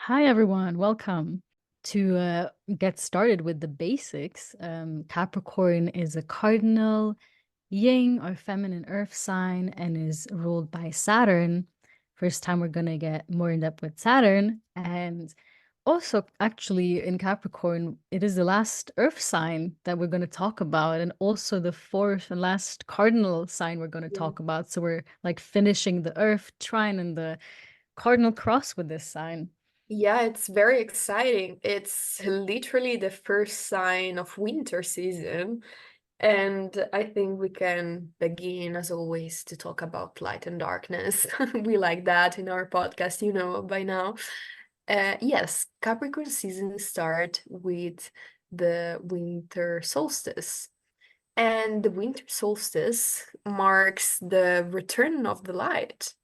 Hi, everyone. Welcome. To get started with the basics, Capricorn is a cardinal yin or feminine earth sign and is ruled by Saturn. First time we're going to get more in depth with Saturn. And also, actually, in Capricorn, it is the last earth sign that we're going to talk about, and also the fourth and last cardinal sign we're going to Yeah. talk about. So we're like finishing the earth trine and the cardinal cross with this sign. Yeah, it's very exciting. It's literally the first sign of winter season. And I think we can begin, as always, to talk about light and darkness. We like that in our podcast, you know, by now. Yes, Capricorn season start with the winter solstice. And the winter solstice marks the return of the light.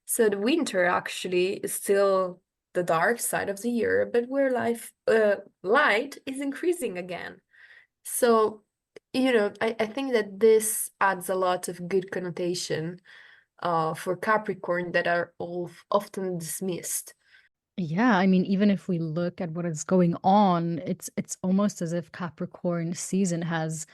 So the winter actually is still the dark side of the year, but where light is increasing again. So, I think that this adds a lot of good connotation for Capricorn that are often dismissed. Yeah, I mean, even if we look at what is going on, it's almost as if Capricorn season has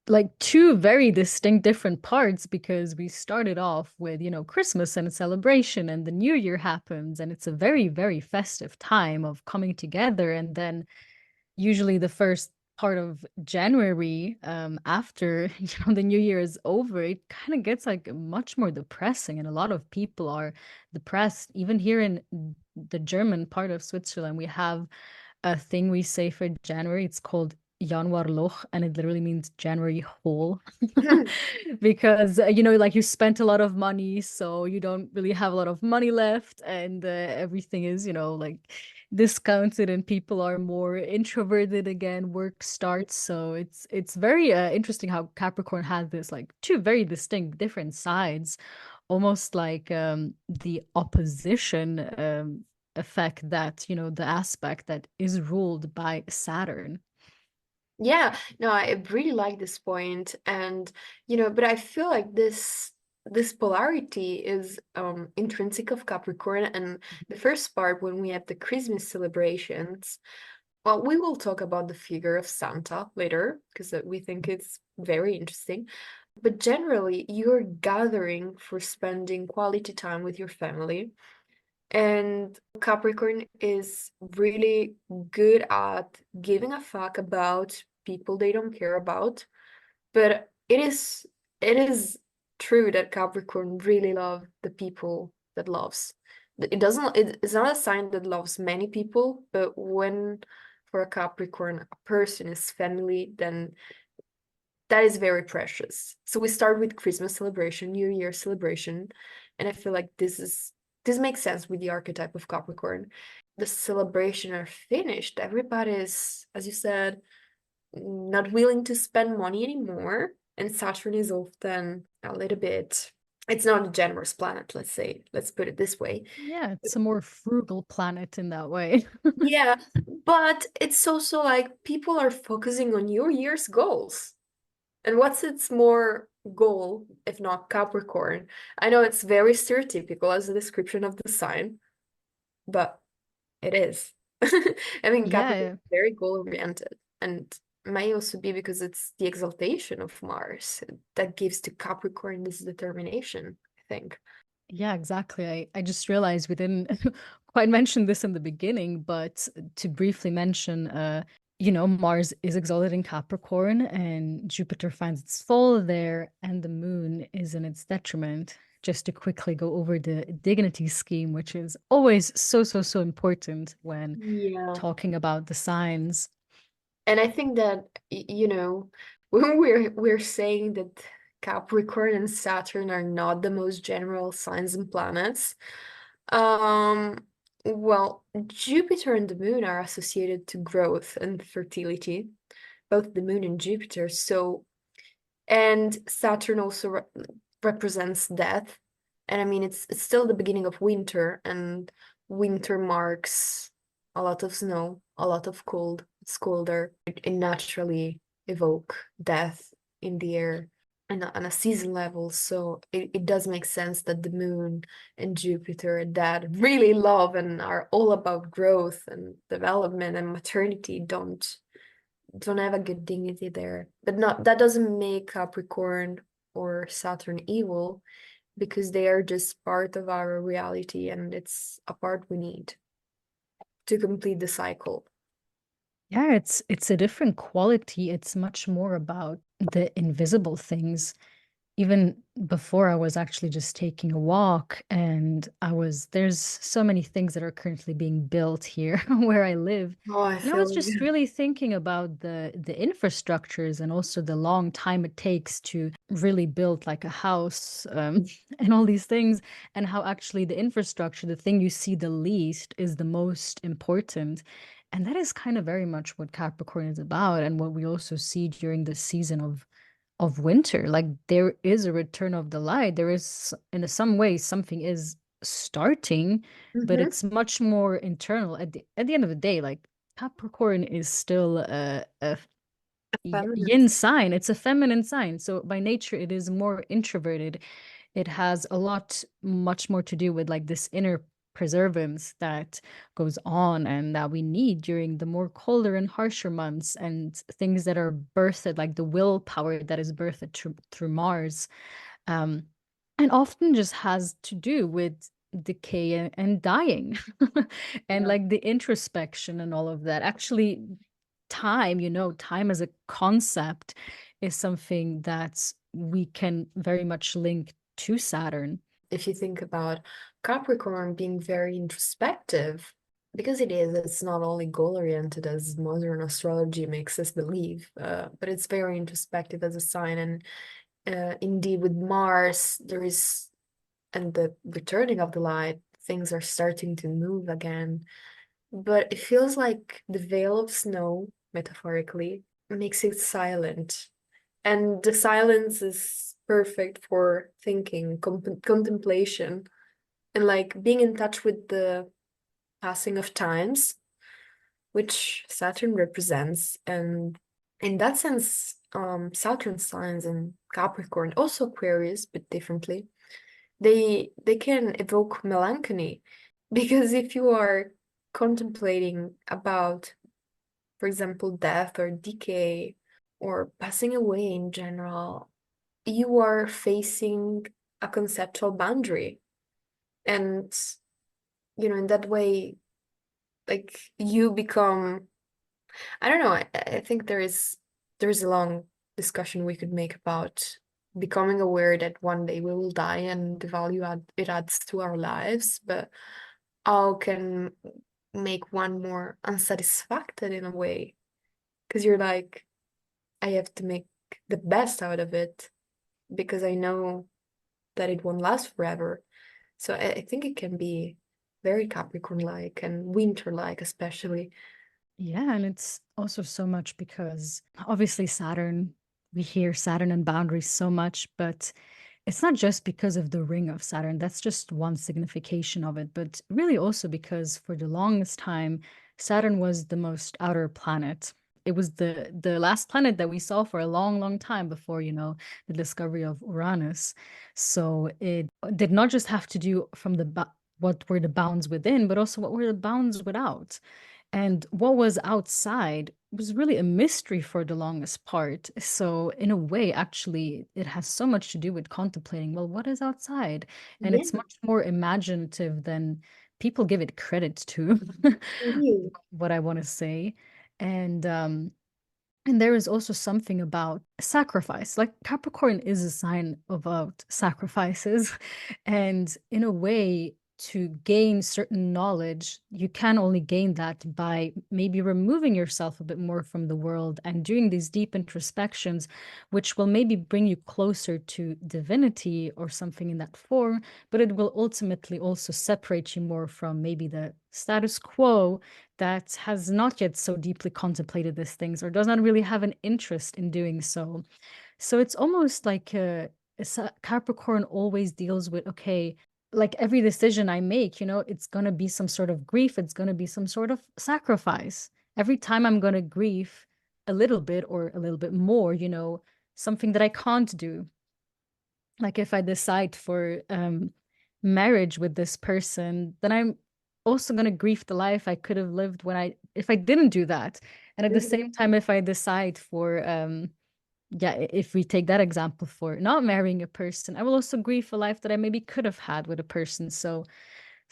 like two very distinct different parts because we started off with, Christmas and a celebration and the New Year happens and it's a very, very festive time of coming together. And then usually the first part of January, after the New Year is over, it kind of gets like much more depressing, and a lot of people are depressed. Even here in the German part of Switzerland, we have a thing we say for January. It's called Januarloch, and it literally means January hole. Because like you spent a lot of money, so you don't really have a lot of money left, and everything is, like discounted, and people are more introverted again. Work starts, so it's very interesting how Capricorn has this like two very distinct different sides, almost like the opposition effect that the aspect that is ruled by Saturn. Yeah, no, I really like this point, and but I feel like this polarity is intrinsic of Capricorn, and the first part when we have the Christmas celebrations. Well, we will talk about the figure of Santa later because we think it's very interesting. But generally, you're gathering for spending quality time with your family. And Capricorn is really good at giving a fuck about people they don't care about. But it is true that Capricorn really love the people that loves. It's not a sign that loves many people, but when for a Capricorn a person is family, then that is very precious. So we start with Christmas celebration, New Year celebration, and I feel like this makes sense with the archetype of Capricorn. The celebration are finished. Everybody is, as you said, not willing to spend money anymore. And Saturn is often a little bit, it's not a generous planet, let's say. Let's put it this way. Yeah, it's a more frugal planet in that way. Yeah, but it's also like people are focusing on your year's goals. And what's its more goal, if not Capricorn? I know it's very stereotypical as a description of the sign, but it is. I mean, Capricorn Yeah, is very goal-oriented, and may also be because it's the exaltation of Mars that gives to Capricorn this determination, I think. yeah, exactly. I just realized we didn't quite mention this in the beginning, but to briefly mention, Mars is exalted in Capricorn and Jupiter finds its fall there, and the moon is in its detriment. Just to quickly go over the dignity scheme, which is always so, so, so important when Yeah. talking about the signs. And I think that, when we're saying that Capricorn and Saturn are not the most general signs and planets, um, well, Jupiter and the moon are associated to growth and fertility, both the moon and Jupiter. So, and Saturn also represents death. And I mean, it's still the beginning of winter, and winter marks a lot of snow, a lot of cold. It's colder. It naturally evoke death in the air. on a season level. So it does make sense that the moon and Jupiter that really love and are all about growth and development and maternity don't have a good dignity there. But not that doesn't make Capricorn or Saturn evil because they are just part of our reality and it's a part we need to complete the cycle. Yeah, it's a different quality. It's much more about the invisible things. Even before I was actually just taking a walk and there's so many things that are currently being built here where I live. Oh, I And I was feel just you. really thinking about the infrastructures and also the long time it takes to really build like a house and all these things, and how actually the infrastructure, the thing you see the least, is the most important. And that is kind of very much what Capricorn is about, and what we also see during the season of winter. Like there is a return of the light. There is, in some ways, something is starting, but Mm-hmm. it's much more internal. At the end of the day, like Capricorn is still a Feminine. yin sign. It's a feminine sign. So by nature, it is more introverted. It has a lot, much more to do with like this inner preservance that goes on and that we need during the more colder and harsher months, and things that are birthed, like the willpower that is birthed through Mars. Um, and often just has to do with decay and dying and Yeah. like the introspection and all of that. Actually, time, time as a concept is something that we can very much link to Saturn. If you think about Capricorn being very introspective, because it's not only goal oriented as modern astrology makes us believe, but it's very introspective as a sign. And indeed, with Mars, and the returning of the light, things are starting to move again. But it feels like the veil of snow, metaphorically, makes it silent. And the silence is perfect for thinking, contemplation, and like being in touch with the passing of times, which Saturn represents. And in that sense, Saturn signs in Capricorn, also Aquarius, but differently, they can evoke melancholy. Because if you are contemplating about, for example, death or decay or passing away in general, you are facing a conceptual boundary. And, in that way, like you become, I don't know, I think there's a long discussion we could make about becoming aware that one day we will die and the it adds to our lives, but how can make one more unsatisfactory in a way? Because you're like, I have to make the best out of it because I know that it won't last forever. So I think it can be very Capricorn-like and winter-like, especially. Yeah, and it's also so much because obviously Saturn, we hear Saturn and boundaries so much, but it's not just because of the ring of Saturn. That's just one signification of it, but really also because for the longest time, Saturn was the most outer planet. It was the last planet that we saw for a long, long time before, the discovery of Uranus. So it did not just have to do from what were the bounds within, but also what were the bounds without. And what was outside was really a mystery for the longest part. So, in a way, actually, it has so much to do with contemplating, well, what is outside? And Yeah, it's much more imaginative than people give it credit to, indeed. what I want to say. And and there is also something about sacrifice. Like Capricorn is a sign about sacrifices. And in a way, to gain certain knowledge, you can only gain that by maybe removing yourself a bit more from the world and doing these deep introspections, which will maybe bring you closer to divinity or something in that form, but it will ultimately also separate you more from maybe the status quo that has not yet so deeply contemplated these things or does not really have an interest in doing so. So it's almost like Capricorn always deals with, okay, like every decision I make, it's going to be some sort of grief, it's going to be some sort of sacrifice. Every time I'm going to grieve a little bit or a little bit more, something that I can't do. Like if I decide for marriage with this person, then I'm also gonna grieve the life I could have lived when I if I didn't do that. And at the same Mhm. time, if I decide for yeah, if we take that example for not marrying a person, I will also grieve a life that I maybe could have had with a person. So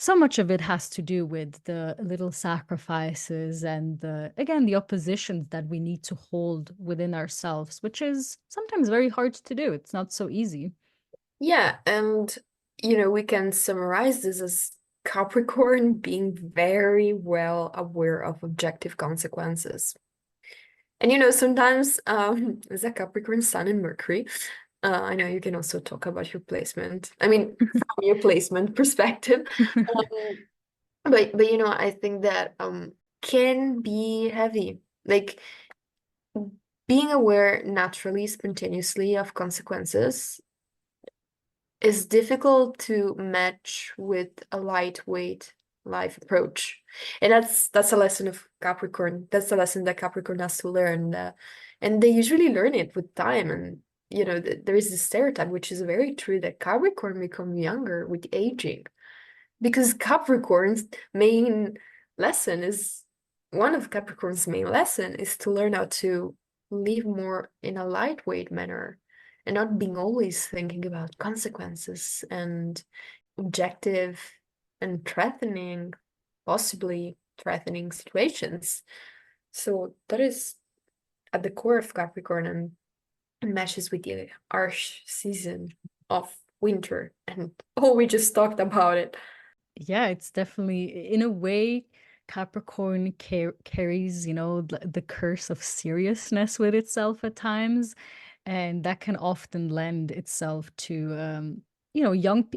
so much of it has to do with the little sacrifices and the again the oppositions that we need to hold within ourselves, which is sometimes very hard to do. It's not so easy. Yeah, and we can summarize this as Capricorn being very well aware of objective consequences. And sometimes as a Capricorn Sun and Mercury, I know you can also talk about your placement. I mean, from your placement perspective. Um, but I think that can be heavy. Like being aware naturally, spontaneously of consequences is difficult to match with a lightweight life approach. And that's a lesson of Capricorn. That's a lesson that Capricorn has to learn. And they usually learn it with time. And there is this stereotype, which is very true, that Capricorn become younger with aging. Because Capricorn's main lesson is one of Capricorn's main lesson is to learn how to live more in a lightweight manner and not being always thinking about consequences and objective and threatening, possibly threatening situations. So that is at the core of Capricorn and meshes with the harsh season of winter. And oh, we just talked about it. Yeah, it's definitely in a way Capricorn carries, the curse of seriousness with itself at times, and that can often lend itself to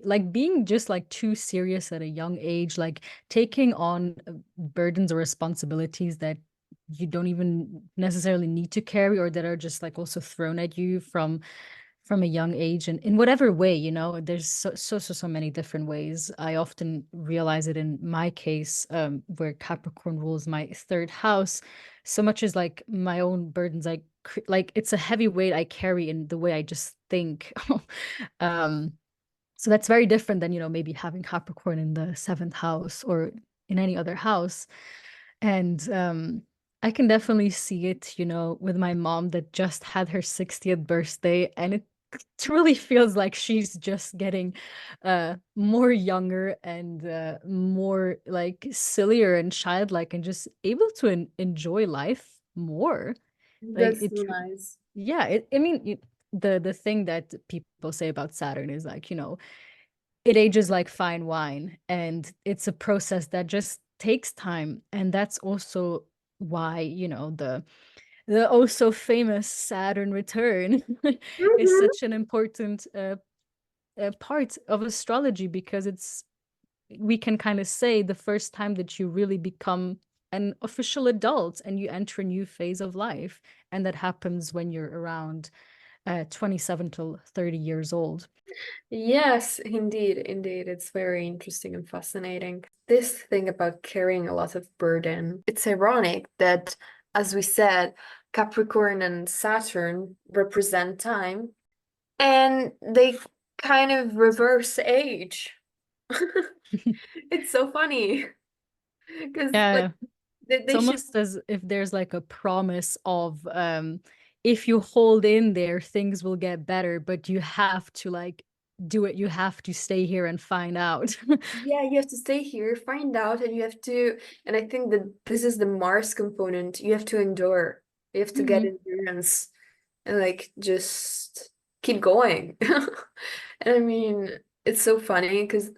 like being just like too serious at a young age, like taking on burdens or responsibilities that you don't even necessarily need to carry or that are just like also thrown at you from a young age and in whatever way, there's so many different ways. I often realize it in my case, where Capricorn rules my third house, so much as like my own burdens, like it's a heavy weight I carry in the way I just think. um so that's very different than, maybe having Capricorn in the seventh house or in any other house. And I can definitely see it, with my mom that just had her 60th birthday, and it truly feels like she's just getting more younger and more like sillier and childlike and just able to enjoy life more. Like That's it so nice. yeah, I mean the thing that people say about Saturn is like, it ages like fine wine, and it's a process that just takes time. And that's also why, the oh so famous Saturn return is Mhm. such an important part of astrology, because we can kind of say the first time that you really become an official adult and you enter a new phase of life. And that happens when you're around 27 till 30 years old. Yes, indeed, indeed. It's very interesting and fascinating. This thing about carrying a lot of burden, it's ironic that, as we said, Capricorn and Saturn represent time, and they kind of reverse age. It's so funny because, like, Yeah. It's they should. almost as if there's like a promise of if you hold in there, things will get better, but you have to like do it. You have to stay here and find out. Yeah, you have to stay here, find out, and you have to, and I think that this is the Mars component. You have to endure. You have to get Hmm. endurance and like just keep going. And I mean, it's so funny because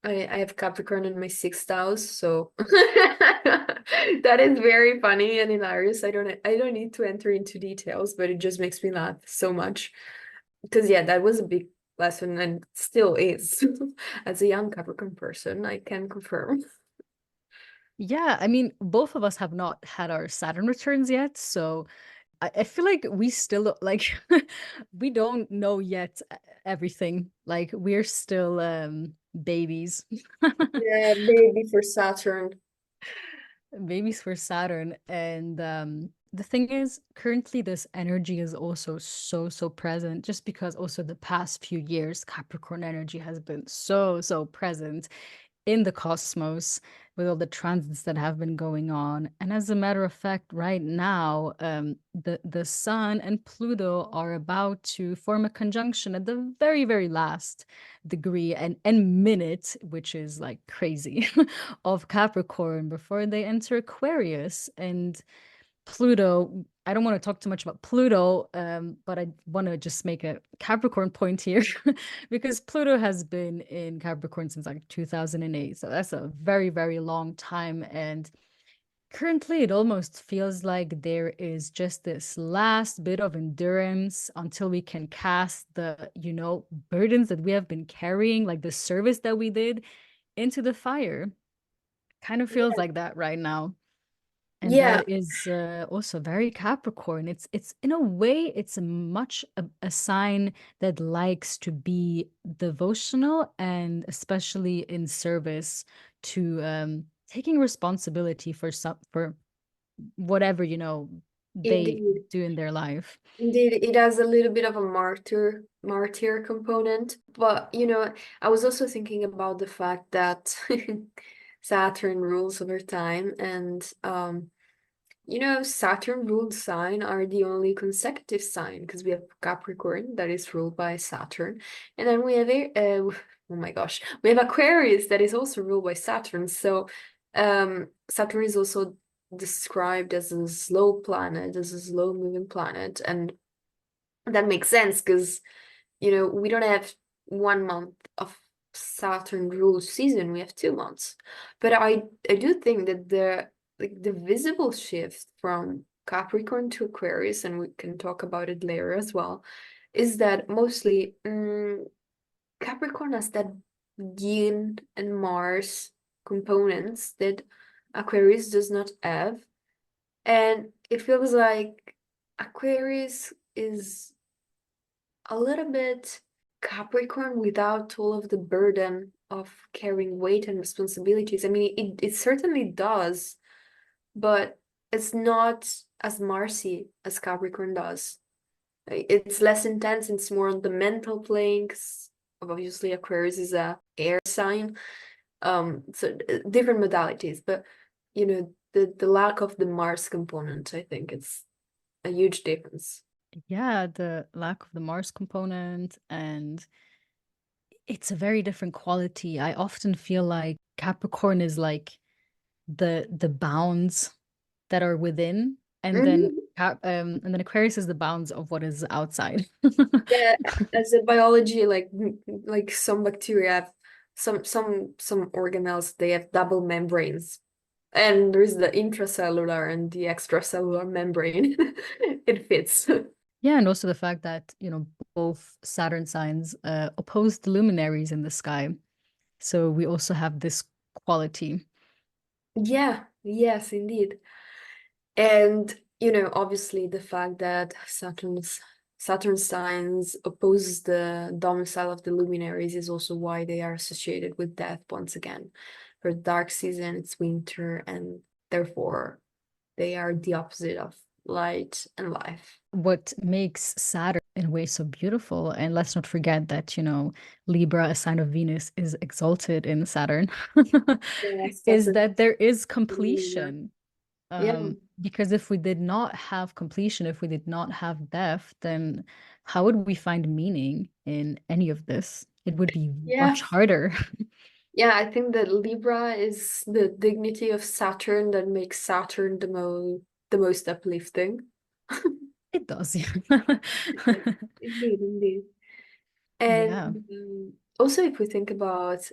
I have Capricorn in my sixth house, so that is very funny and hilarious. I don't need to enter into details, but it just makes me laugh so much. Because yeah, that was a big lesson and still is. As a young Capricorn person, I can confirm. Yeah, I mean, both of us have not had our Saturn returns yet, so I feel like we still like we don't know yet everything. Like we're still babies. Yeah, maybe for Saturn. Babies for Saturn. And the thing is, currently this energy is also so present just because also the past few years, Capricorn energy has been so present in the cosmos with all the transits that have been going on. And as a matter of fact, right now, the Sun and Pluto are about to form a conjunction at the very last degree and minute, which is like crazy, of Capricorn before they enter Aquarius. And Pluto, I don't want to talk too much about Pluto, but I want to just make a Capricorn point here because Pluto has been in Capricorn since like 2008. So that's a very long time. And currently, it almost feels like there is just this last bit of endurance until we can cast the, burdens that we have been carrying, like the service that we did into the fire. Kind of feels like that right now. And Yeah, that is also very Capricorn. It's in a way, it's a sign that likes to be devotional and especially in service to taking responsibility for whatever, they indeed. do in their life. Indeed, it has a little bit of a martyr component. But I was also thinking about the fact that Saturn rules over time, and Saturn ruled sign are the only consecutive sign because we have Capricorn that is ruled by Saturn, and then we have oh my gosh, we have Aquarius that is also ruled by Saturn. So Saturn is also described as a slow planet, as a slow moving planet, and that makes sense because we don't have 1 month of Saturn rule season, we have 2 months. But I do think that the visible shift from Capricorn to Aquarius, and we can talk about it later as well, is that mostly Capricorn has that Yin and Mars components that Aquarius does not have. And it feels like Aquarius is a little bit Capricorn without all of the burden of carrying weight and responsibilities. I mean, it certainly does, but it's not as Marcy as Capricorn does. It's less intense, it's more on the mental plane, 'cause obviously Aquarius is a air sign. So different modalities, but the lack of the Mars component, I think it's a huge difference. Yeah, the lack of the Mars component, and it's a very different quality. I often feel like Capricorn is like the bounds that are within, and then Mhm. Aquarius is the bounds of what is outside. Yeah, as a biology, like some bacteria have some organelles, they have double membranes. And there's the intracellular and the extracellular membrane. It fits. Yeah, and also the fact that, both Saturn signs oppose the luminaries in the sky. So we also have this quality. Yeah, yes, indeed. And obviously the fact that Saturn signs opposes the domicile of the luminaries is also why they are associated with death once again. For dark season, it's winter, and therefore they are the opposite of light and life. What makes Saturn in a way so beautiful, and let's not forget that, Libra, a sign of Venus, is exalted in Saturn, Yes, is Saturn that there is Libra. completion. Yeah. Because if we did not have completion, if we did not have depth, then how would we find meaning in any of this? It would be Yeah. much harder. Yeah, I think that Libra is the dignity of Saturn that makes Saturn the most uplifting. It does, yeah. Indeed, indeed. And Yeah. also, if we think about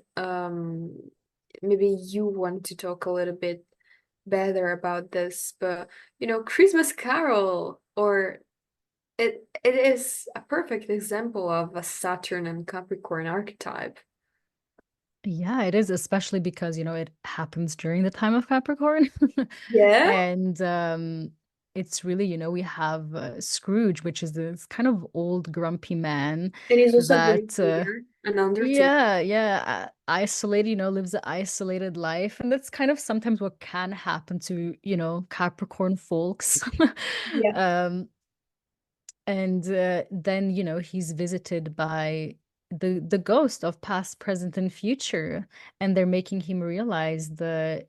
maybe you want to talk a little bit better about this, but Christmas Carol, or it is a perfect example of a Saturn and Capricorn archetype. Yeah, it is, especially because, it happens during the time of Capricorn. Yeah, And it's really, we have Scrooge, which is this kind of old grumpy man and he's also a great that singer, an undertaker. yeah, yeah. isolated, lives an isolated life. And that's kind of sometimes what can happen to, Capricorn folks. Yeah. Um, and then, he's visited by the ghost of past, present, and future. And they're making him realize the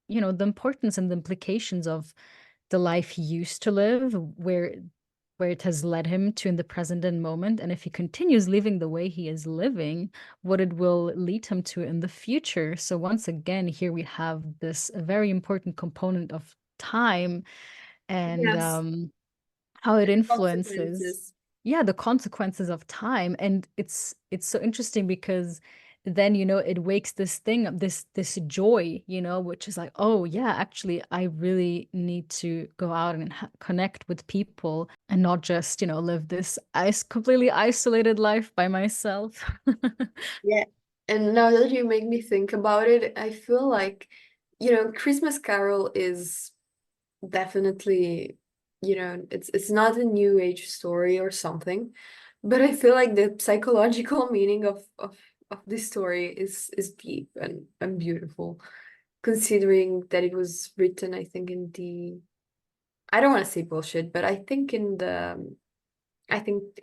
importance and the implications of the life he used to live, where it has led him to in the present and moment, and if he continues living the way he is living, what it will lead him to in the future. So once again, here we have this very important component of time and Yes. how it influences, Consequences. yeah, the consequences of time. And it's so interesting because then it wakes this thing up, this joy, which is like, oh yeah, actually I really need to go out and connect with people and not just live this completely isolated life by myself. Yeah. And now that you make me think about it, I feel like, Christmas Carol is definitely, it's not a new age story or something, but I feel like the psychological meaning of this story is deep and beautiful, considering that it was written, I think, in the I don't want to say bullshit, but I think it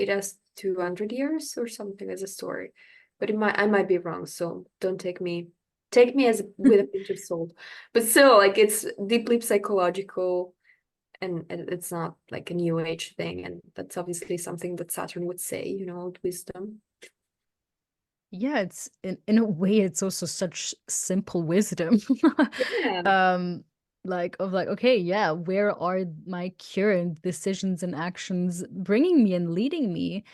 has 200 years or something as a story. But I might be wrong, so don't take me as with a pinch of salt. But still, like it's deeply psychological and it's not like a new age thing, and that's obviously something that Saturn would say, old wisdom. Yeah, it's in a way it's also such simple wisdom. Yeah. Um like, okay, yeah, where are my current decisions and actions bringing me and leading me?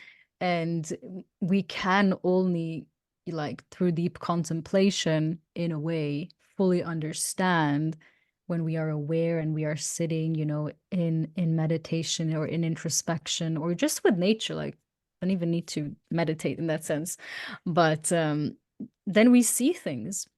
And we can only through deep contemplation in a way fully understand when we are aware and we are sitting, in meditation or in introspection or just with nature, like don't even need to meditate in that sense. But then we see things.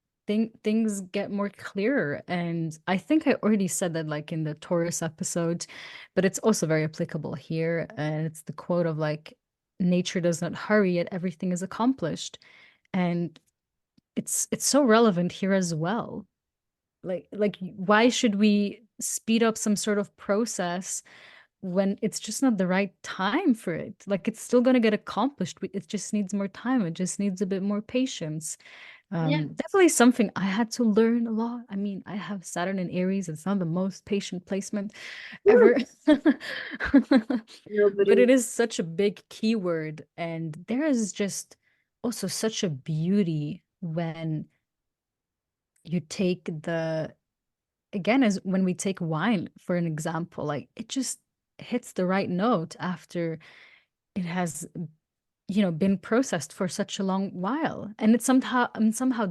Things get more clearer. And I think I already said that like in the Taurus episode, but it's also very applicable here. And it's the quote of like, nature does not hurry, yet everything is accomplished. And it's so relevant here as well. Like why should we speed up some sort of process when it's just not the right time for it? Like it's still going to get accomplished. It just needs more time. It just needs a bit more patience. Yeah. Definitely something I had to learn a lot. I mean, I have Saturn in Aries. It's not the most patient placement ever. Woo! But it Nobody. is such a big keyword. And there is just also such a beauty when you take again, as when we take wine, for an example, like it just hits the right note after it has been processed for such a long while. And it's somehow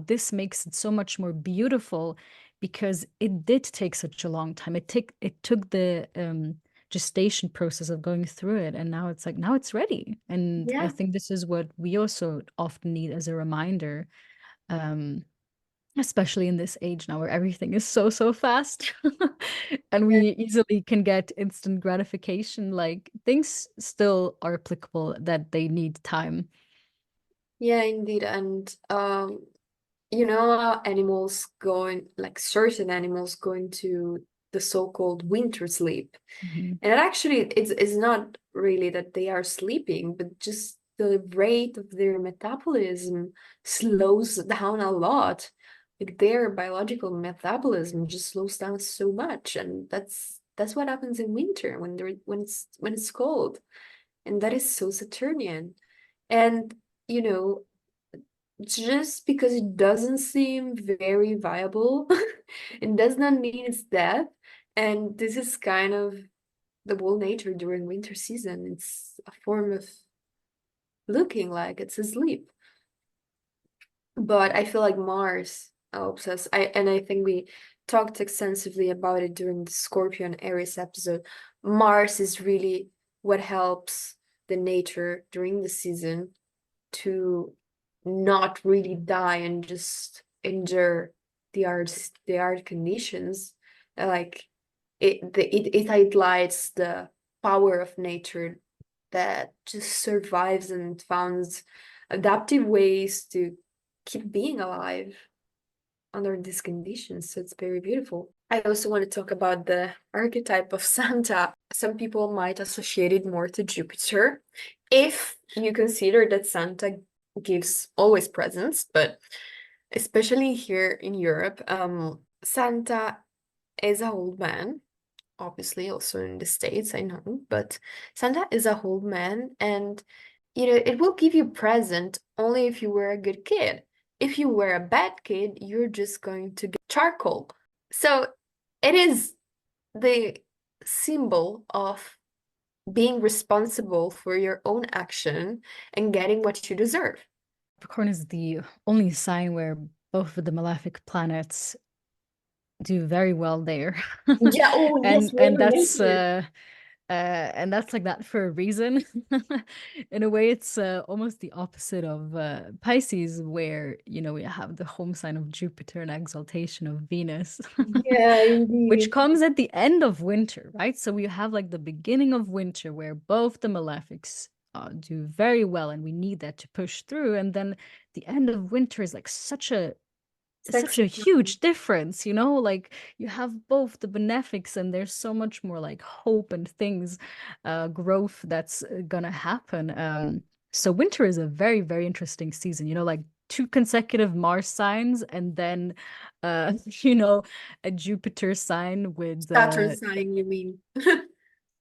this makes it so much more beautiful because it did take such a long time. It took the gestation process of going through it, and now it's like now it's ready. And I Yeah. think this is what we also often need as a reminder, um, especially in this age now where everything is so, so fast. And Yeah. we easily can get instant gratification. Like things still are applicable that they need time. Yeah, indeed. And animals going like certain animals go into the so-called winter sleep. Mhm. And it actually it's not really that they are sleeping, but just the rate of their metabolism slows down a lot. Like their biological metabolism just slows down so much. And that's what happens in winter when it's cold. And that is so Saturnian. And you know, just because it doesn't seem very viable, it does not mean it's death. And this is kind of the whole nature during winter season. It's a form of looking like it's asleep. But I feel like Mars helps us. I think we talked extensively about it during the Scorpion Aries episode. Mars is really what helps the nature during the season to not really die and just endure the hard conditions. Like it highlights the power of nature that just survives and finds adaptive ways to keep being alive under these conditions. So it's very beautiful. I also want to talk about the archetype of Santa. Some people might associate it more to Jupiter if you consider that Santa gives always presents, but especially here in Europe, Santa is a old man. Obviously, also in the States, I know, but Santa is a old man, and it will give you present only if you were a good kid. If you were a bad kid, you're just going to get charcoal. So it is the symbol of being responsible for your own action and getting what you deserve. Capricorn is the only sign where both of the malefic planets do very well there. Yeah, oh yes, and you and already that's mentioned it. and that's like that for a reason. In a way, it's almost the opposite of Pisces, where we have the home sign of Jupiter and exaltation of Venus, Yeah, which indeed. comes at the end of winter, right? So we have like the beginning of winter where both the malefics do very well, and we need that to push through. And then the end of winter is like such a Sexy time. huge difference, like you have both the benefics and there's so much more like hope and things, growth that's gonna happen. So winter is a very, very interesting season, like two consecutive Mars signs and then a Jupiter sign with Saturn sign, you mean?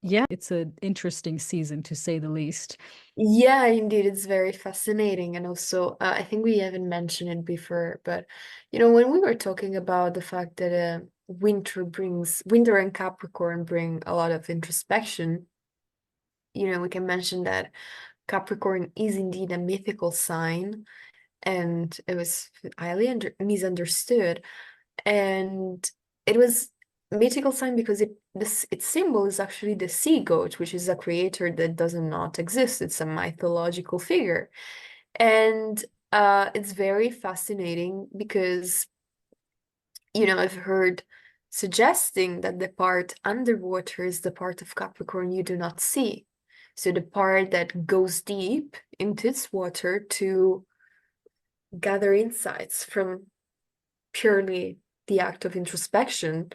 yeah, it's an interesting season to say the least. Yeah, indeed, it's very fascinating. And also, I think we haven't mentioned it before, but when we were talking about the fact that winter and Capricorn bring a lot of introspection, we can mention that Capricorn is indeed a mythical sign, and it was highly misunderstood. And it was a mythical sign because its symbol is actually the sea goat, which is a creator that does not exist. It's a mythological figure. And it's very fascinating because, I've heard suggesting that the part underwater is the part of Capricorn you do not see. So the part that goes deep into its water to gather insights from purely the act of introspection.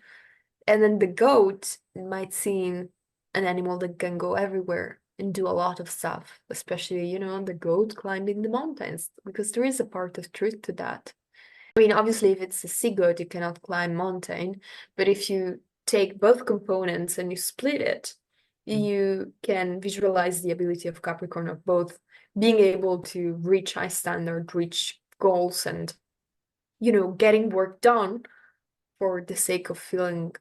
And then the goat might seem an animal that can go everywhere and do a lot of stuff, especially, the goat climbing the mountains, because there is a part of truth to that. I mean, obviously, if it's a sea goat, you cannot climb mountain, but if you take both components and you split it, you can visualize the ability of Capricorn of both being able to reach high standard, reach goals, and, getting work done for the sake of feeling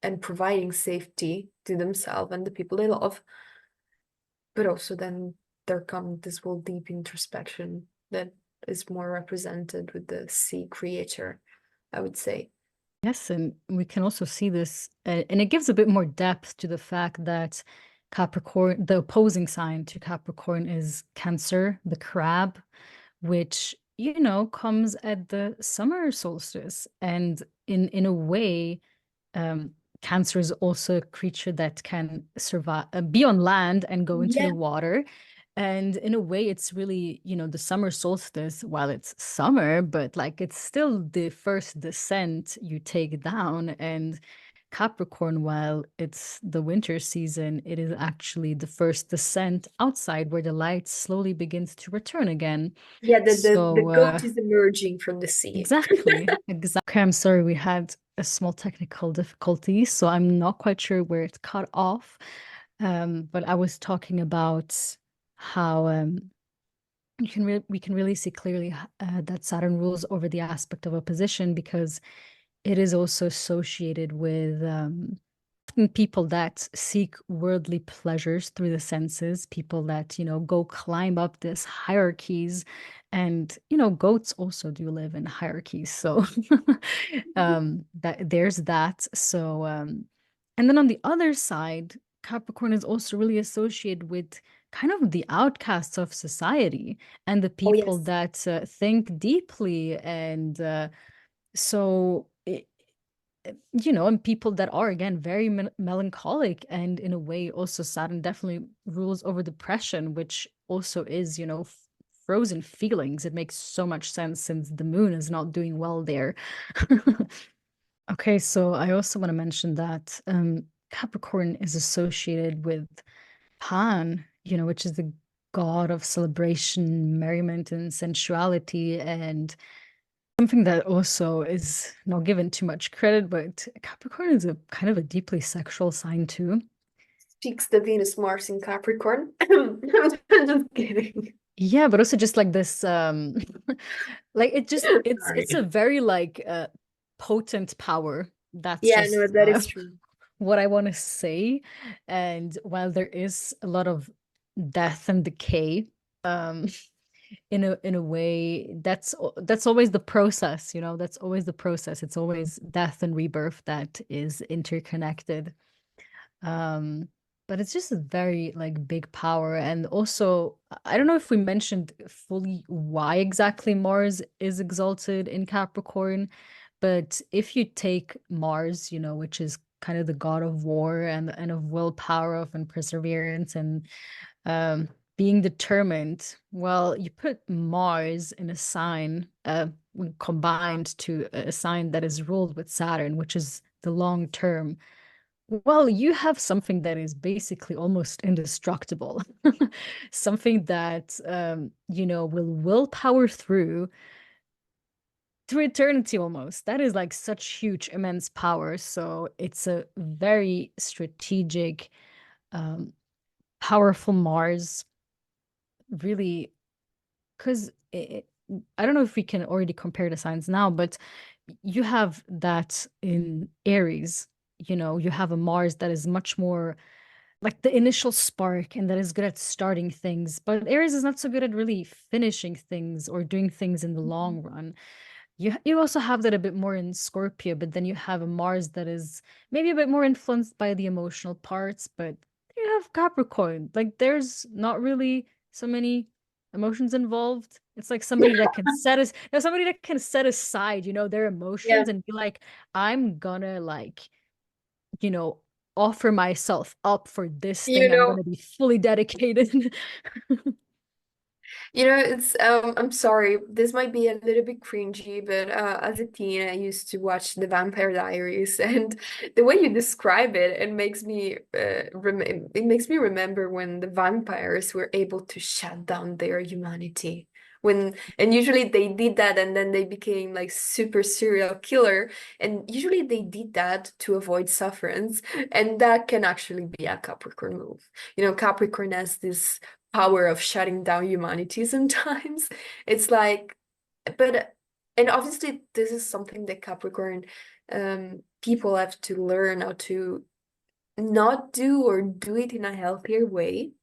and providing safety to themselves and the people they love. But also then there comes this whole deep introspection that is more represented with the sea creator, I would say. Yes, and we can also see this, and it gives a bit more depth to the fact that Capricorn, the opposing sign to Capricorn is Cancer, the crab, which, comes at the summer solstice. And in a way, um, Cancer is also a creature that can survive, be on land and go into Yeah. the water. And in a way, it's really, the summer solstice, while it's summer, but like it's still the first descent you take down. And Capricorn, while it's the winter season, it is actually the first descent outside where the light slowly begins to return again. Yeah, the So, goat is emerging from the sea. exactly, exactly. Okay, I'm sorry, we had a small technical difficulty, so I'm not quite sure where it cut off. But I was talking about how we can really see clearly that Saturn rules over the aspect of opposition because it is also associated with people that seek worldly pleasures through the senses, people that, go climb up this hierarchies. And, goats also do live in hierarchies. So that there's that. So and then on the other side, Capricorn is also really associated with kind of the outcasts of society and the Oh, people yes. that think deeply and so and people that are again very melancholic, and in a way also Saturn definitely rules over depression, which also is frozen feelings. It makes so much sense since the moon is not doing well there. Okay, so I also want to mention that Capricorn is associated with Pan, which is the god of celebration, merriment, and sensuality, and something that also is not given too much credit, but Capricorn is a kind of a deeply sexual sign too. Speaks the Venus Mars in Capricorn. I'm just kidding. Yeah, but also just like this like it's a Sorry. very like potent power. That's Yeah, no, just that is true. what I want to say. And while there is a lot of death and decay, um in a way that's always the process, that's always the process. It's always death and rebirth that is interconnected. Um, but it's just a very like big power. And also, I don't know if we mentioned fully why exactly Mars is exalted in Capricorn, but if you take Mars, which is kind of the god of war and of willpower of and perseverance and um being determined, well, you put Mars in a sign combined to a sign that is ruled with Saturn, which is the long term. Well, you have something that is basically almost indestructible. Something that will power through eternity almost. That is like such huge, immense power. So it's a very strategic, um, powerful Mars, really, because I don't know if we can already compare the signs now, but you have that in Aries. You have a Mars that is much more like the initial spark and that is good at starting things. But Aries is not so good at really finishing things or doing things in the long run. You also have that a bit more in Scorpio, but then you have a Mars that is maybe a bit more influenced by the emotional parts, but you have Capricorn. Like there's not really so many emotions involved. It's like somebody that can somebody that can set aside, their Yeah, emotions and be like, I'm gonna like you know, offer myself up for this you thing. I'm know, going to be fully dedicated. It's I'm sorry, this might be a little bit cringy, but as a teen, I used to watch The Vampire Diaries, and the way you describe it, it makes me remember when the vampires were able to shut down their humanity. And usually they did that, and then they became like super serial killer, and usually they did that to avoid sufferance, and that can actually be a Capricorn move. Capricorn has this power of shutting down humanity sometimes. It's like, but, and obviously, this is something that Capricorn people have to learn how to not do or do it in a healthier way.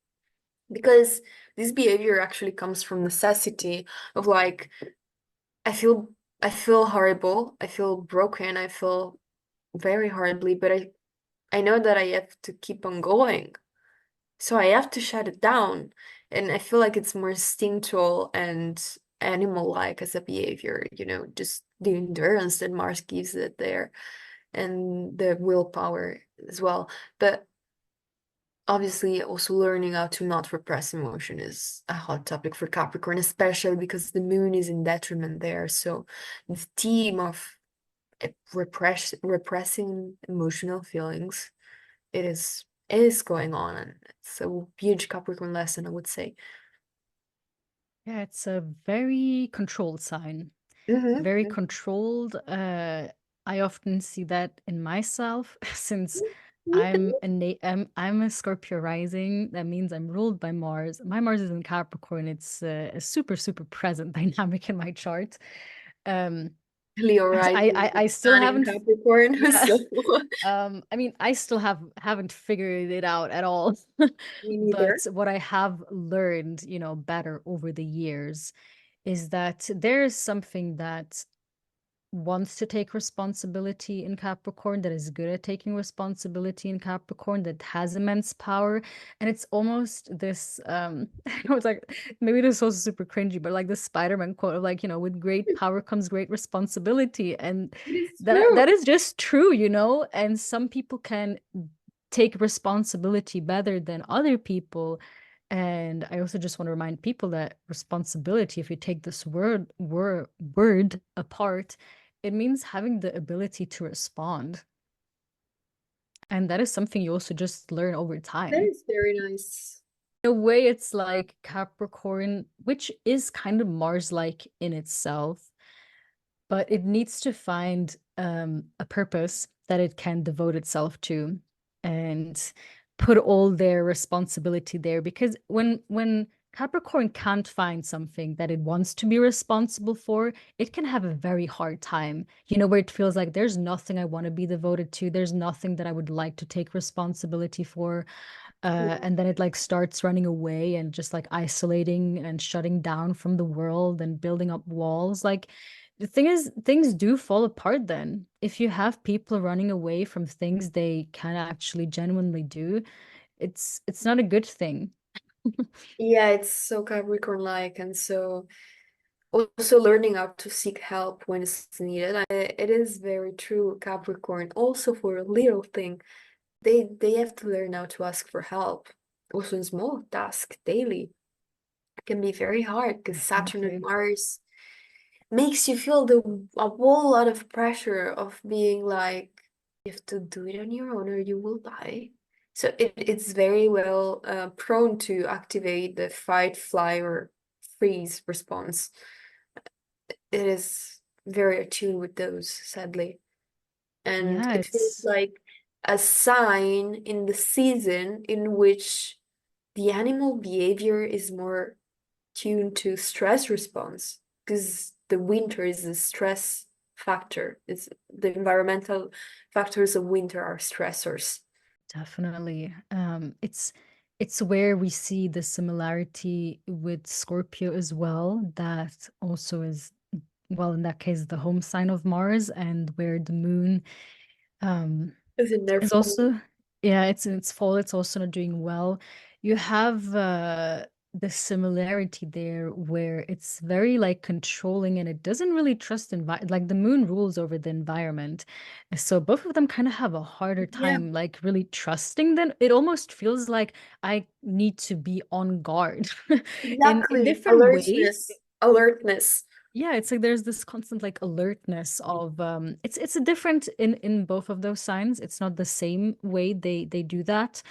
Because this behavior actually comes from necessity of like, I feel I feel horrible, I feel broken, I feel very horribly, but I know that I have to keep on going. So I have to shut it down. And I feel like it's more instinctual and animal-like as a behavior, just the endurance that Mars gives it there and the willpower as well. But obviously, also learning how to not repress emotion is a hot topic for Capricorn, especially because the moon is in detriment there. So the theme of repressing emotional feelings it is going on, and it's a huge Capricorn lesson, I would say. Yeah, it's a very controlled sign. Very Mm-hmm. controlled. I often see that in myself since Me too. I'm a Scorpio rising. That means I'm ruled by Mars. My Mars is in Capricorn. It's a super, super present dynamic in my chart. Um, Leo I rising, still sun in haven't, Capricorn. yeah. So I mean, I still haven't figured it out at all. me neither. But what I have learned, better over the years is that there is something that wants to take responsibility in Capricorn, that is good at taking responsibility in Capricorn, that has immense power. And it's almost this I know it's like maybe this is also super cringy, but like the Spider-Man quote of like, with great power comes great responsibility. And It is that true. is just true, and some people can take responsibility better than other people. And I also just want to remind people that responsibility, if you take this word apart, it means having the ability to respond. And that is something you also just learn over That time. is very nice. In a way, it's like Capricorn, which is kind of Mars-like in itself, but it needs to find a purpose that it can devote itself to and put all their responsibility there. Because when Capricorn can't find something that it wants to be responsible for, it can have a very hard time. You know, where it feels like there's nothing I want to be devoted to, there's nothing that I would like to take responsibility for. Yeah. And then it like starts running away and just like isolating and shutting down from the world and building up walls. Like the thing is, things do fall apart then. If you have people running away from things they can actually genuinely do, it's not a good thing. Yeah, it's so Capricorn-like, and so also learning how to seek help when it's needed. It is very true, Capricorn. Also for a little thing, they have to learn how to ask for help. Also in small tasks daily. It can be very hard because Saturn and Definitely. Mars makes you feel a whole lot of pressure of being like you have to do it on your own or you will die. So it's very well prone to activate the fight, fly, or freeze response. It is very attuned with those, sadly. And Yeah, it feels it's like a sign in the season in which the animal behavior is more tuned to stress response because the winter is a stress factor. It's the environmental factors of winter are stressors. definitely it's where we see the similarity with Scorpio as well, that also is, well, in that case, the home sign of Mars, and where the moon um Is in their is fall. also, yeah, it's in its fall, it's also not doing well. You have the similarity there where it's very like controlling and it doesn't really trust like the moon rules over the environment. So both of them kind of have a harder Yeah, time like really trusting them. It almost feels like I need to be on guard in exactly. different ways. Alertness. Yeah, it's like there's this constant like alertness of it's a different in both of those signs. It's not the same way they do that.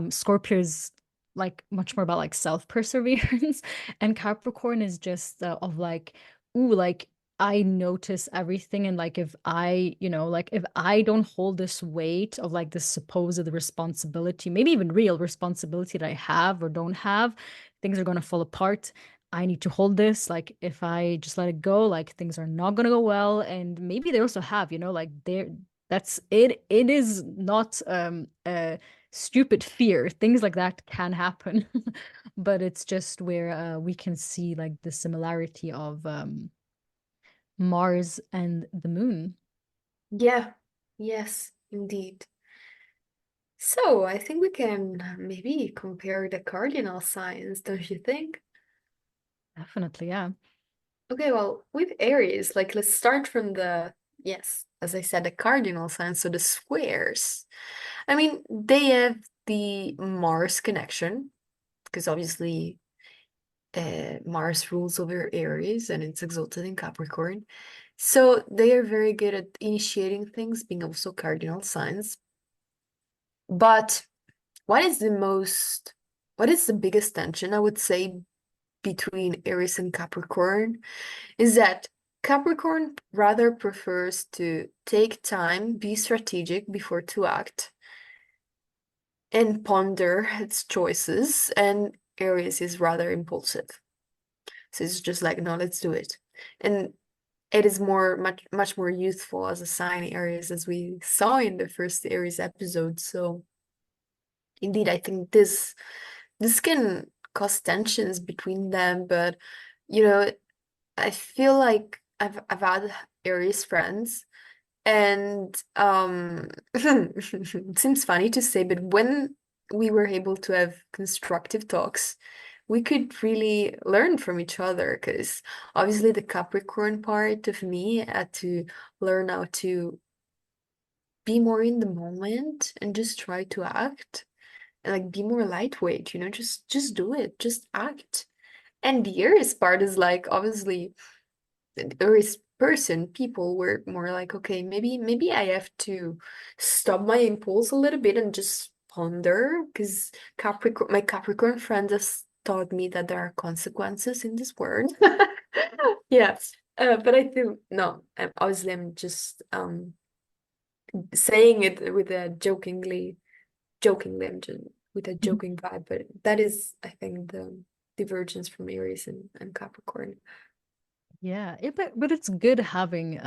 Scorpio is like much more about like self-perseverance and Capricorn is just of like, ooh, like I notice everything, and like if I, you know, like if I don't hold this weight of like this supposed responsibility, maybe even real responsibility that I have or don't have, things are going to fall apart. I need to hold this. Like, if I just let it go, like things are not gonna go well. And maybe they also have, you know, like they're that's it. It is not a stupid fear. Things like that can happen. But it's just where we can see like the similarity of Mars and the moon. Yeah, yes, indeed. So I think we can maybe compare the cardinal signs, don't you think? Definitely, yeah. Okay, well, with Aries, like let's start from yes, as I said, the cardinal signs, so the squares. I mean, they have the Mars connection, because obviously Mars rules over Aries and it's exalted in Capricorn. So they are very good at initiating things, being also cardinal signs. But what is what is the biggest tension, I would say, between Aries and Capricorn is that Capricorn rather prefers to take time, be strategic before to act, and ponder its choices, and Aries is rather impulsive. So it's just like, no, let's do it. And it is much more youthful as a sign, Aries, as we saw in the first Aries episode. So indeed, I think this can cause tensions between them, but you know, I feel like I've had Aries friends, and it seems funny to say, but when we were able to have constructive talks, we could really learn from each other because obviously the Capricorn part of me had to learn how to be more in the moment and just try to act. and like be more lightweight, just do it, just act. And the Aries part is like obviously the Aries person, people were more like, okay, maybe I have to stop my impulse a little bit and just ponder because Capricorn, my Capricorn friend has taught me that there are consequences in this world. Yeah. But I think no, obviously I'm just saying it with a jokingly, with a joking vibe, but that is, I think, the divergence from Aries and Capricorn. But it's good having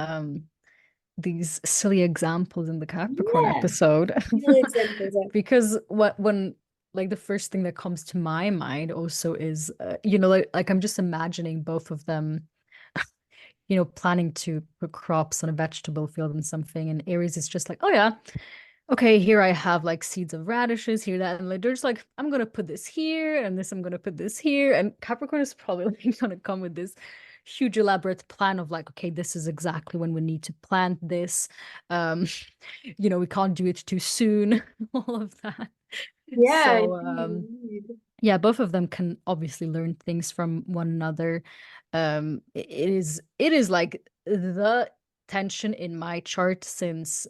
these silly examples in the Capricorn Yeah, episode. real examples. Because what when like the first thing that comes to my mind also is like I'm just imagining both of them, planning to put crops on a vegetable field and something, and Aries is just like, oh yeah, okay, here I have like seeds of radishes, here that, and like they're just like, I'm gonna put this here, and this I'm gonna put this here, and Capricorn is probably like gonna come with this huge elaborate plan of like, okay, this is exactly when we need to plant this. Um, we can't do it too soon, all of that. Yeah, So, indeed. yeah, both of them can obviously learn things from one another. It is like the tension in my chart since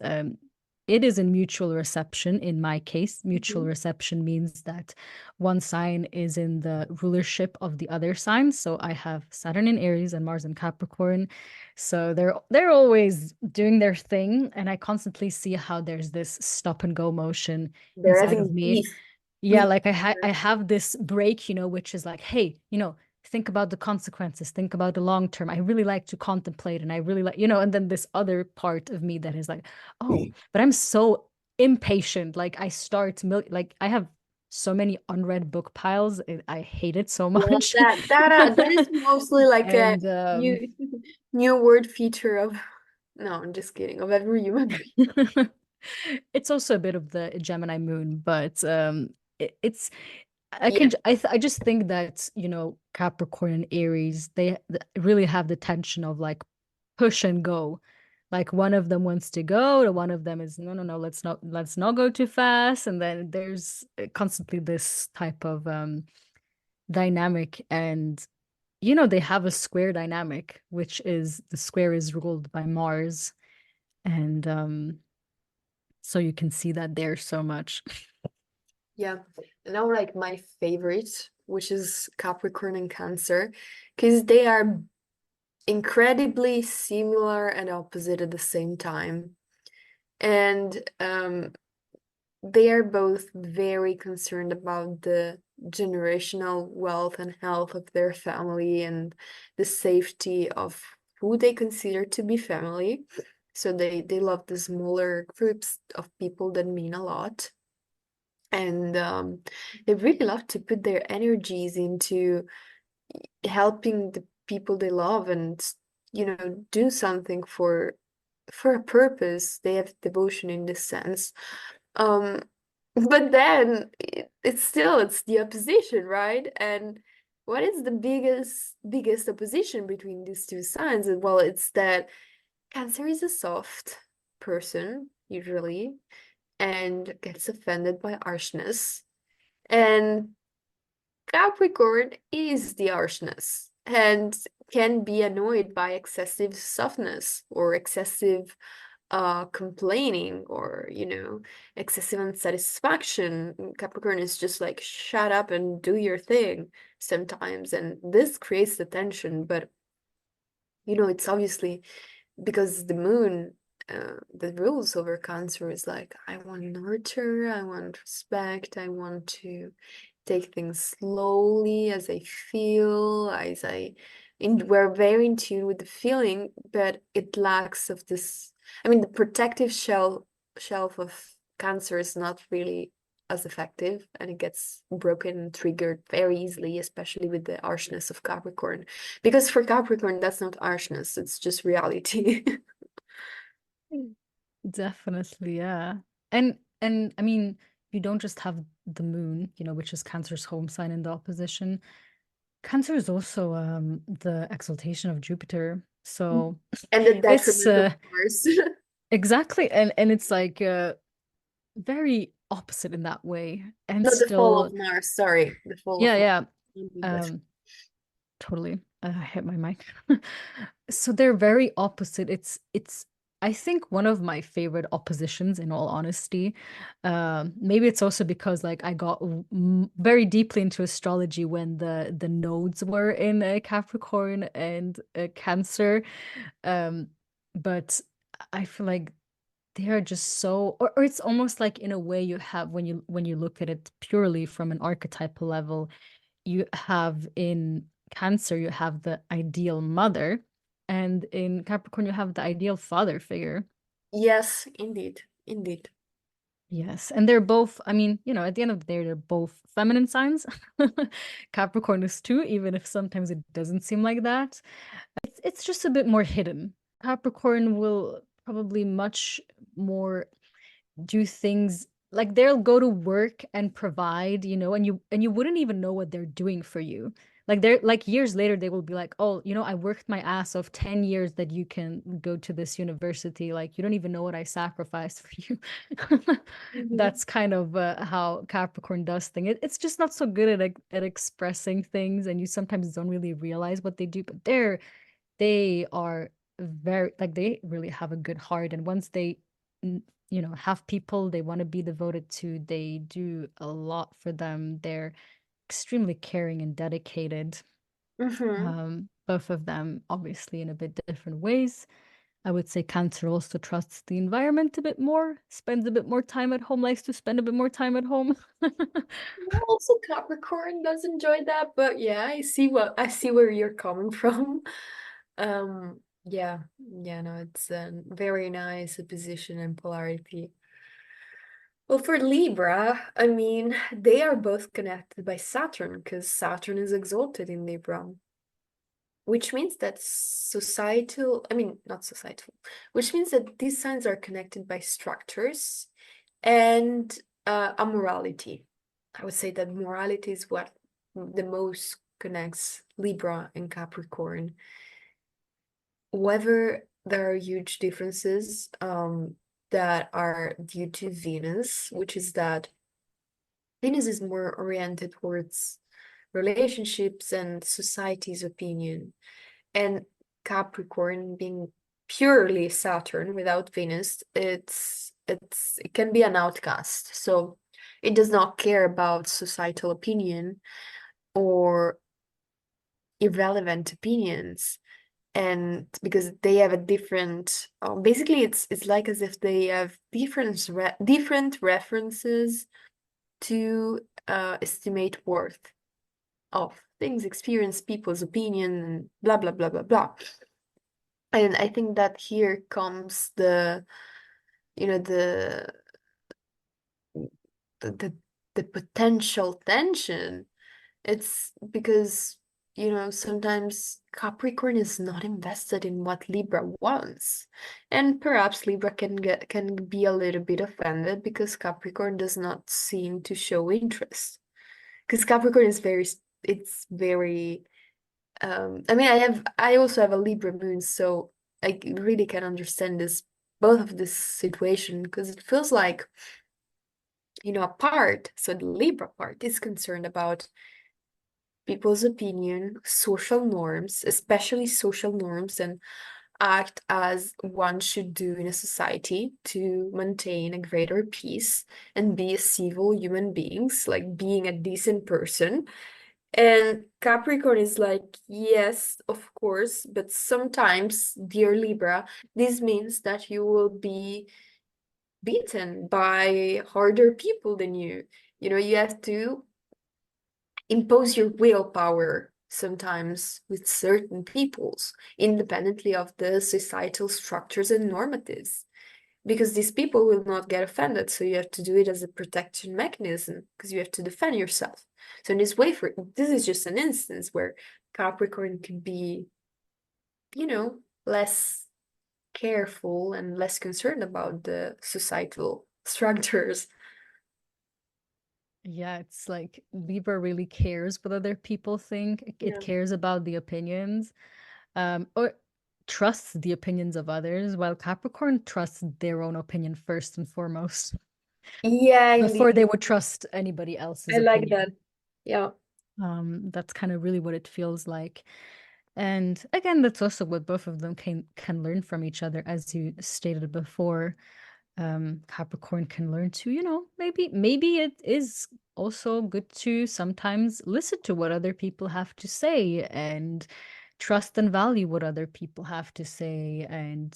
it is in mutual reception in my case. Mutual Mhm. reception means that one sign is in the rulership of the other sign. So I have Saturn in Aries and Mars in Capricorn. So they're always doing their thing, and I constantly see how there's this stop and go motion They're inside of having me. beef Yeah, with like each I other. have this break, which is like, hey, think about the consequences, think about the long term. I really like to contemplate, and I really like, and then this other part of me that is like, oh, but I'm so impatient. Like like I have so many unread book piles. I hate it so Yeah, much. that is mostly like a And new new word feature of no, I'm just kidding, of every human being. it's also a bit of the Gemini moon, but it's Yeah, I just think that, Capricorn and Aries, really have the tension of like push and go. Like one of them wants to go, the one of them is no, no, no, let's not go too fast. And then there's constantly this type of dynamic. And they have a square dynamic, which is the square is ruled by Mars. And so you can see that there so much. yeah. And now like my favorite, which is Capricorn and Cancer, because they are incredibly similar and opposite at the same time. And they are both very concerned about the generational wealth and health of their family and the safety of who they consider to be family. So they love the smaller groups of people that mean a lot. And they really love to put their energies into helping the people they love and, do something for a purpose. They have devotion in this sense. Um, but then it's the opposition, right? And what is the biggest opposition between these two signs? And well, it's that Cancer is a soft person, usually, and gets offended by harshness. And Capricorn is the harshness and can be annoyed by excessive softness or excessive complaining or excessive unsatisfaction. Capricorn is just like shut up and do your thing sometimes, and this creates the tension. But it's obviously because the moon, the rules over Cancer is like, I want nurture, I want respect, I want to take things slowly as I feel, we're very in tune with the feeling, but it lacks of this. I mean, the protective shelf of Cancer is not really as effective, and it gets broken and triggered very easily, especially with the harshness of Capricorn. Because for Capricorn, that's not harshness, it's just reality. Definitely, yeah. And I mean, you don't just have the moon, which is Cancer's home sign in the opposition. Cancer is also the exaltation of Jupiter. So And the it's detriment of Mars. exactly, and it's like very opposite in that way. And No, the fall still, of Mars. Sorry, the fall yeah, of Mars. yeah, English. um, totally. I hit my mic. So they're very opposite. It's I think one of my favorite oppositions in all honesty. Maybe it's also because like I got very deeply into astrology when the nodes were in Capricorn and Cancer. Um, but I feel like they are just so, or it's almost like in a way you have when you look at it purely from an archetypal level, you have in Cancer, you have the ideal mother, and in Capricorn, you have the ideal father figure. Yes, indeed, indeed. Yes, and they're both, I mean, at the end of the day, they're both feminine signs. Capricorn is too, even if sometimes it doesn't seem like that. It's just a bit more hidden. Capricorn will probably much more do things like they'll go to work and provide, and you wouldn't even know what they're doing for you. Like they're like years later they will be like, "Oh, I worked my ass off 10 years that you can go to this university. Like you don't even know what I sacrificed for you." Mhm. That's kind of how Capricorn does things. It's just not so good at expressing things, and you sometimes don't really realize what they do, but they are very like they really have a good heart, and once they have people they want to be devoted to, they do a lot for them. They're extremely caring and dedicated. Mhm. Both of them obviously in a bit different ways. I would say Cancer also trusts the environment a bit more, spends a bit more time at home, likes to spend a bit more time at home. Well, also Capricorn does enjoy that, but yeah, I see where you're coming from. Yeah, yeah, no, it's a very nice position and polarity. Well, for Libra, I mean, they are both connected by Saturn because Saturn is exalted in Libra, which means that I mean, not societal, which means that these signs are connected by structures and amorality. I would say that morality is what the most connects Libra and Capricorn. Whether there are huge differences that are due to Venus, which is that Venus is more oriented towards relationships and society's opinion, and Capricorn being purely Saturn without Venus, it can be an outcast. So it does not care about societal opinion or irrelevant opinions. And because they have a different, basically it's like as if they have different references to estimate worth of things, experience, people's opinion, and blah blah blah blah blah. And I think that here comes you know, the the potential tension. It's because, sometimes Capricorn is not invested in what Libra wants. And perhaps Libra can be a little bit offended because Capricorn does not seem to show interest. Because Capricorn is it's very I mean I also have a Libra moon, so I really can understand both of this situation because it feels like, a part, so the Libra part is concerned about people's opinion, social norms, especially social norms, and act as one should do in a society to maintain a greater peace and be civil human beings, like being a decent person. And Capricorn is like, yes, of course, but sometimes, dear Libra, this means that you will be beaten by harder people than you. You have to impose your willpower sometimes with certain peoples, independently of the societal structures and normatives, because these people will not get offended. So you have to do it as a protection mechanism because you have to defend yourself. So in this way, this is just an instance where Capricorn could be, less careful and less concerned about the societal structures. Yeah, it's like Libra really cares what other people think. It Yeah. cares about the opinions, or trusts the opinions of others, while Capricorn trusts their own opinion first and foremost. Yeah, before they indeed. would trust anybody I else's like opinion. that. Yeah. That's kind of really what it feels like. And again, that's also what both of them can learn from each other, as you stated before. Capricorn can learn to, maybe it is also good to sometimes listen to what other people have to say and trust and value what other people have to say and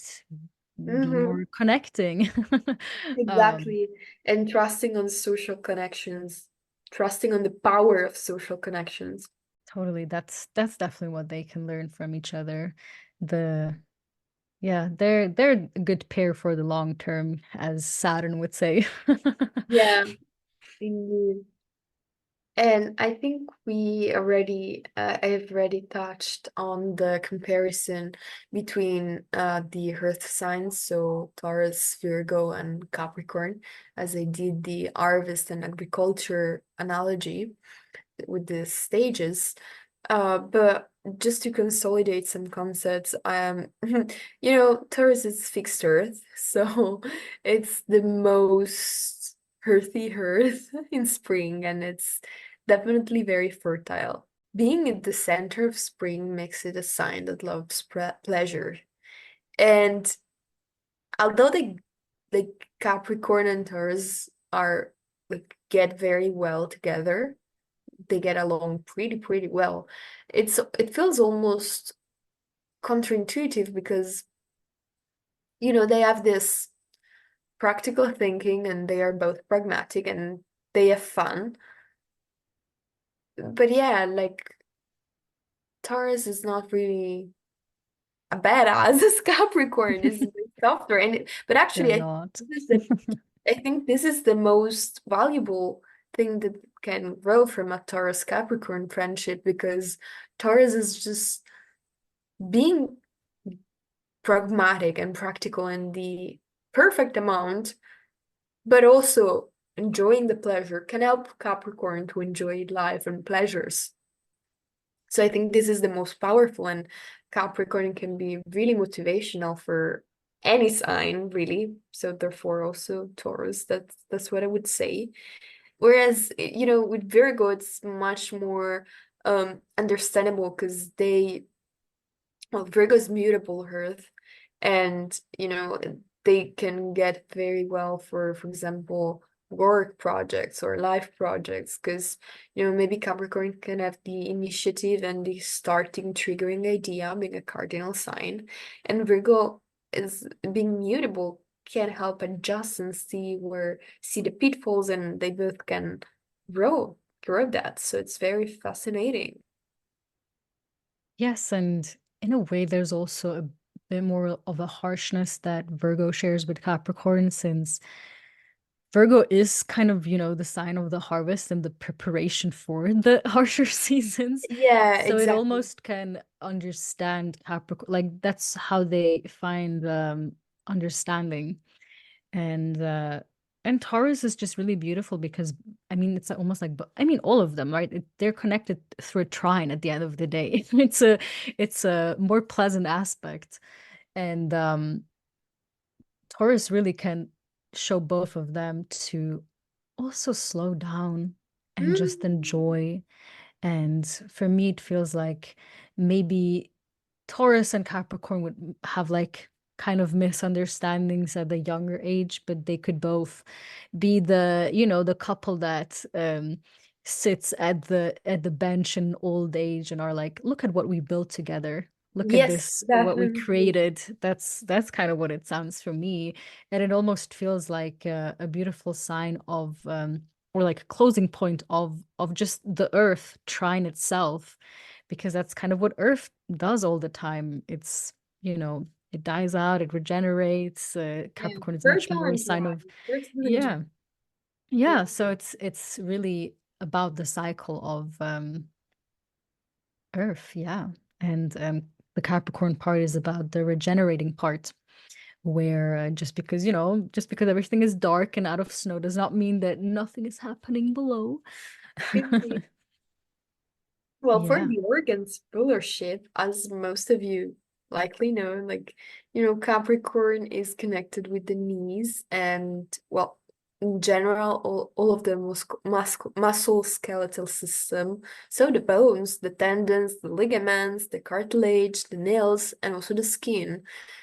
be Mm-hmm. more connecting. Um, Exactly. And trusting on social connections, trusting on the power of social connections. totally. That's definitely what they can learn from each other. The Yeah, they're a good pair for the long term, as Saturn would say. Yeah, indeed. And I think I've already touched on the comparison between the Earth signs, so Taurus, Virgo, and Capricorn, as I did the harvest and agriculture analogy with the stages. But just to consolidate some concepts, Taurus is fixed Earth, so it's the most earthy Earth in spring, and it's definitely very fertile. Being at the center of spring makes it a sign that loves pleasure. And although like Capricorn and Taurus are like get very well together, they get along pretty well. It feels almost counterintuitive because they have this practical thinking and they are both pragmatic and they have fun. But yeah, like Taurus is not really a badass as Capricorn is softer but They're actually not. I think this is the most valuable thing that can grow from a Taurus Capricorn friendship because Taurus is just being pragmatic and practical in the perfect amount, but also enjoying the pleasure can help Capricorn to enjoy life and pleasures. So I think this is the most powerful, and Capricorn can be really motivational for any sign, really. So therefore also Taurus, that's what I would say. Whereas, with Virgo, it's much more understandable because Virgo's mutable Earth, and they can get very well for example, work projects or life projects, because maybe Capricorn can have the initiative and the starting triggering idea, being a cardinal sign, and Virgo is being mutable can help adjust and see the pitfalls, and they both can grow that. So it's very fascinating. Yes, and in a way, there's also a bit more of a harshness that Virgo shares with Capricorn, since Virgo is kind of, the sign of the harvest and the preparation for the harsher seasons. Yeah, So it exactly. almost can understand Capricorn, like that's how they find understanding. And Taurus is just really beautiful because I mean it's almost like all of them, right? They're connected through a trine at the end of the day. It's a more pleasant aspect. And Taurus really can show both of them to also slow down and just Mm. enjoy. And for me, it feels like maybe Taurus and Capricorn would have like kind of misunderstandings at the younger age, but they could both be the couple that sits at the bench in old age and are like, look at what we built together. Look at Yes, this, what we definitely. created. That's kind of what it sounds for me. And it almost feels like a beautiful sign of or like a closing point of just the earth trine itself, because that's kind of what earth does all the time. It dies out, it regenerates. Yeah, Capricorn is much fertile more a and sign dry. of, Fertile and dry. yeah, Yeah. yeah. So it's really about the cycle of earth, yeah. And the Capricorn part is about the regenerating part, where just because everything is dark and out of snow does not mean that nothing is happening below. Indeed. Well, for Yeah. the organs rulership, as most of you likely know, like, Capricorn is connected with the knees and, well, in general, all of the muscle skeletal system. So the bones, the tendons, the ligaments, the cartilage, the nails, and also the skin.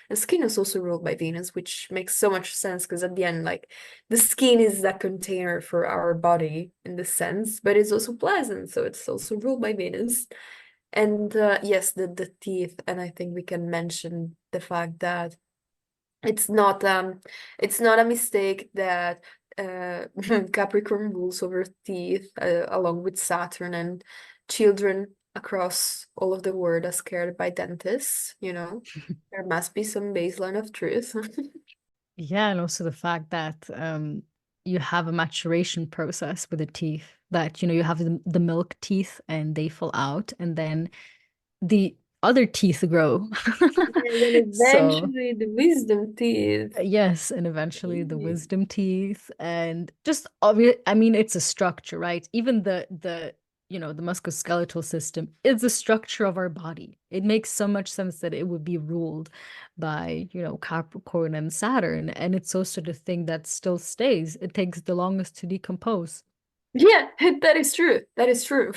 The skin is also ruled by Venus, which makes so much sense because at the end, like the skin is that container for our body in the sense, but it's also pleasant, so it's also ruled by Venus. And yes, the teeth, and I think we can mention the fact that it's not it's not a mistake that Capricorn rules over teeth along with Saturn, and children across all of the world are scared by dentists, you know. There must be some baseline of truth. Yeah, and also the fact that you have a maturation process with the teeth that you have the milk teeth and they fall out and then the other teeth grow. And then So eventually the wisdom teeth. yes, and eventually the wisdom teeth and just obvious. I mean, it's a structure, right? Even the musculoskeletal system is a structure of our body. It makes so much sense that it would be ruled by, Capricorn and Saturn. And it's also the thing that still stays. It takes the longest to decompose. Yeah, that is true. That is true.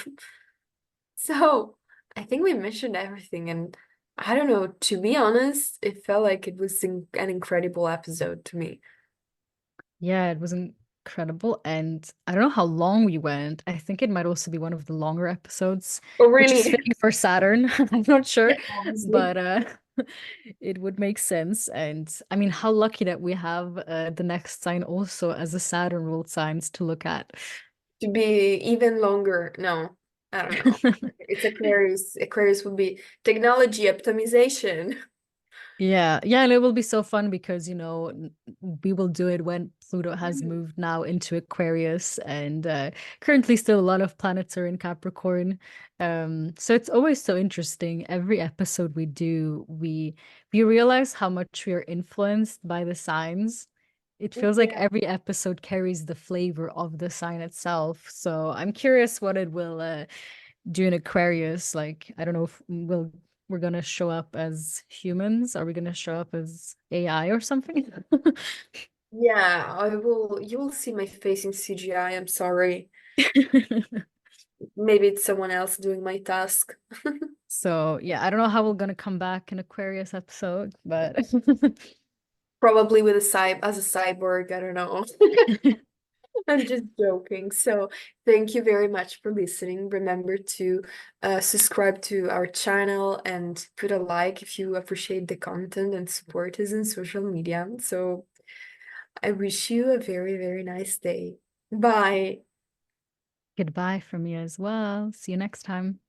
So I think we mentioned everything, and I don't know, to be honest, it felt like it was an incredible episode to me. Yeah, it was incredible. And I don't know how long we went. I think it might also be one of the longer episodes, Oh, which is really? fitting for Saturn. I'm not sure, Yeah, honestly. but it would make sense. And I mean, how lucky that we have the next sign also as a Saturn ruled signs to look at. To be even longer. No, I don't know. It's Aquarius. Aquarius would be technology optimization. Yeah, yeah, and it will be so fun because, we will do it when Pluto has Mhm. moved now into Aquarius, and currently still a lot of planets are in Capricorn. So it's always so interesting. Every episode we do, we realize how much we are influenced by the signs. It feels like Yeah. every episode carries the flavor of the sign itself. So I'm curious what it will do in Aquarius. Like, I don't know if we're gonna show up as humans. Are we gonna show up as AI or something? Yeah, I will. You will see my face in CGI. I'm sorry. Maybe it's someone else doing my task. So yeah, I don't know how we're gonna come back in Aquarius episode, but Probably with a as a cyborg. I don't know. I'm just joking. So, thank you very much for listening. Remember to subscribe to our channel and put a like if you appreciate the content and support us in social media. So, I wish you a very, very nice day. Bye. goodbye from me as well. See you next time.